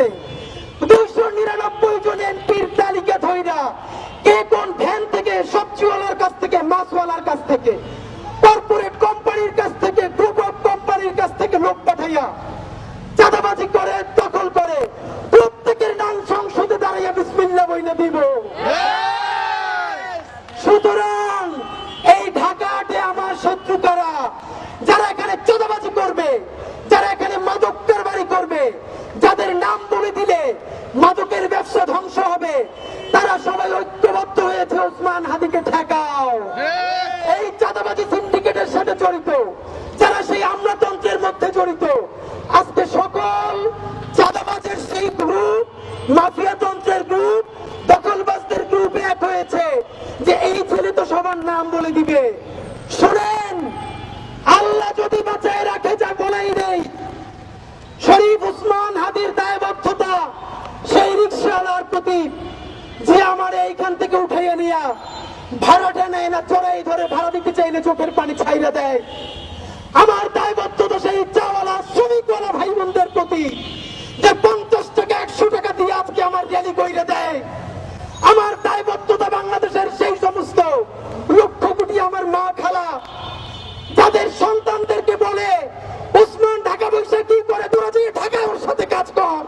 গেছে 299 জন এমপির তালিকা ধইরা কে কোন ভ্যান থেকে, সবজিওয়ালার কাছ থেকে, মাছওয়ালার কাছ থেকে, কর্পোরেট কোম্পানির কাছ থেকে, গ্রুপ অফ কোম্পানির কাছ থেকে লোক পাঠাইয়া চাঁদাবাজি করে, দখল করে, প্রত্যেকের নাম সংসদে দাঁড়াইয়া বিসমিল্লাহ বইলে দিব। সুতরাং এই ঢাকাতে আমার শত্রু কারা? যারা এখানে চাঁদাবাজি করবে, যারা এখানে মাদক কারবারি করবে, যাদের নাম বলে দিলে মাদকের ব্যবসা ধ্বংস হবে, তারা সবাই ঐক্যবদ্ধ হয়েছে ওসমান হাদিকে ঠেকাও। এই চাঁদাবাজি সিন্ডিকেটের সাথে জড়িত যারা সেই আমলাতন্ত্রের মধ্যে জড়িত, আজকে সকল চাঁদাবাজের সেই গ্রুপ, মাফিয়াতন্ত্রের গ্রুপ, দখলবাজদের গ্রুপ এক হয়েছে যে এই ছেলে তো সবার নাম বলে দিবে। শোনেন, আল্লাহ যদি বাঁচায় রাখে, যা বলাই নেই, শরীফ ওসমান হাদির দায়বদ্ধতা সেই রিকশাওয়ালার প্রতি যে আমার এইখান থেকে উঠাইয়া নিয়া ভাড়াটা নেয় না, চড়াই ধরে ভাড়া দিতে চাইলে চোখের পানি ছাইরা দেয়। আমার দায়বদ্ধতা সেই চাওয়ালা শ্রমিকওয়ালা ভাই বোনদের প্রতি যে 50 টাকা 100 টাকা দিয়ে আজকে আমার র্যালি কইরে দেয়। আমার দায়বদ্ধতা বাংলাদেশের সেই সমস্ত লক্ষ কোটি আমার মা খালা যাদের সন্তানদেরকে বলে ওসমান ঢাকা বসে কি করে, তোরা যে ঢাকায় ওর সাথে কাজ কর।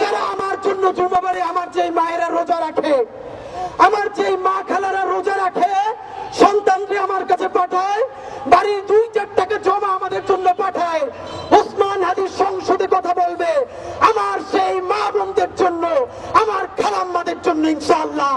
যারা আমার জন্য জুমাবারে আমার যে মায়েরা রোজা রাখে, আমার যে মা খালারা রোজা রাখে, সন্তানকে আমার কাছে পাঠায়, বাড়ির 2-4 টাকা জমা আমাদের জন্য পাঠায়, ওসমান হাদির সংসদে কথা বলবে আমার সেই মা বোনদের জন্য, আমার খালাম্মাদের জন্য ইনশাআল্লাহ।